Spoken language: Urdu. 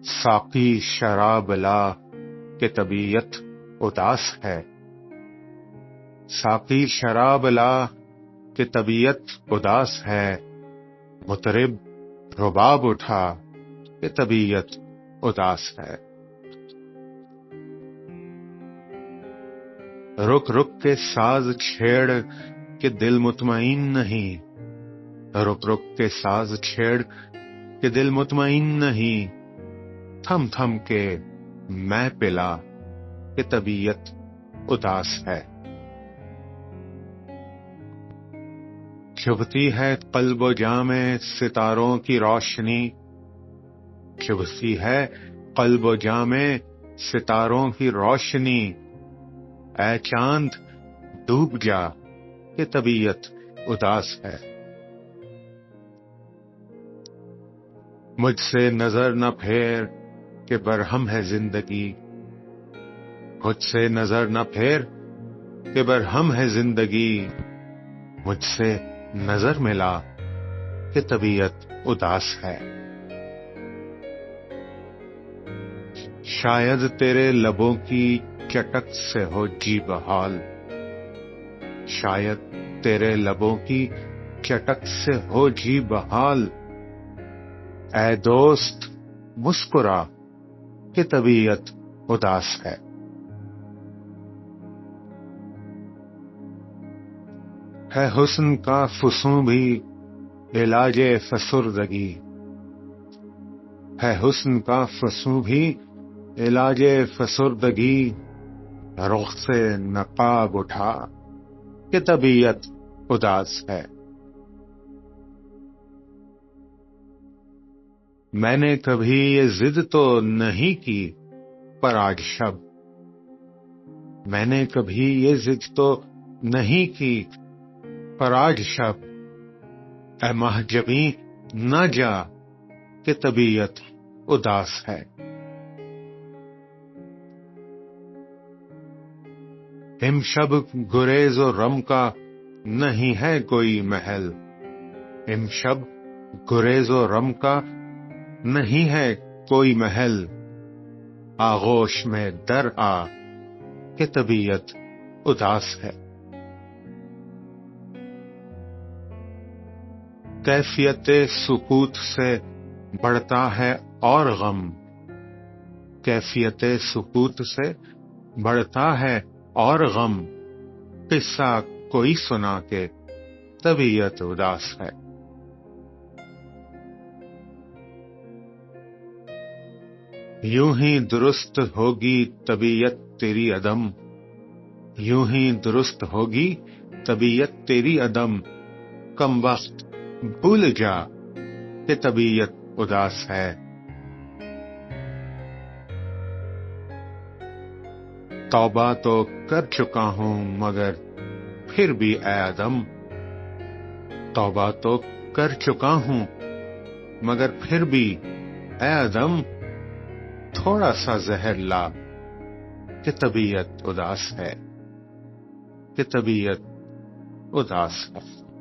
ساقی شراب لا کہ طبیعت اداس ہے، ساقی شراب لا کہ طبیعت اداس ہے، مطرب رباب اٹھا کہ طبیعت اداس ہے۔ رک رک کے ساز چھیڑ کہ دل مطمئن نہیں، رک رک کے ساز چھیڑ کہ دل مطمئن نہیں، تھم تھم کے میں پلا کہ طبیعت اداس ہے۔ چبھتی ہے قلب و جاں میں ستاروں کی روشنی، چبھتی ہے قلب و جاں میں ستاروں کی روشنی، اے چاند ڈوب جا کہ طبیعت اداس ہے۔ مجھ سے نظر نہ پھیر کہ برہم ہے زندگی، مجھ سے نظر نہ پھیر کہ برہم ہے زندگی، مجھ سے نظر ملا کہ طبیعت اداس ہے۔ شاید تیرے لبوں کی چٹک سے ہو جی بحال، شاید تیرے لبوں کی چٹک سے ہو جی بحال، اے دوست مسکرا کہ طبیعت اداس ہے۔ ہے حسن کا فسوں بھی علاج فسردگی، ہے حسن کا فسوں بھی علاج فسردگی، رخ سے نقاب اٹھا کہ طبیعت اداس ہے۔ میں نے کبھی یہ ضد تو نہیں کی پر آج شب، میں نے کبھی یہ ضد تو نہیں کی پر آج شب، اے مہجبیں نہ جا کہ طبیعت اداس ہے۔ امشب گریز و رم کا نہیں ہے کوئی محل، امشب گریز و رم کا نہیں ہے کوئی محل، آغوش میں در آ کہ طبیعت اداس ہے۔ کیفیت سکوت سے بڑھتا ہے اور غم، کیفیت سکوت سے بڑھتا ہے اور غم، قصہ کوئی سنا کے طبیعت اداس ہے۔ یوں ہی درست ہوگی طبیعت تیری عدم، یوں ہی درست ہوگی طبیعت تیری عدم، کم وقت بھول جا کہ طبیعت اداس ہے۔ توبہ تو کر چکا ہوں مگر پھر بھی اے عدم، توبہ تو کر چکا ہوں مگر پھر بھی اے عدم، تھوڑا سا زہر لا کہ طبیعت اداس ہے، کہ طبیعت اداس ہے۔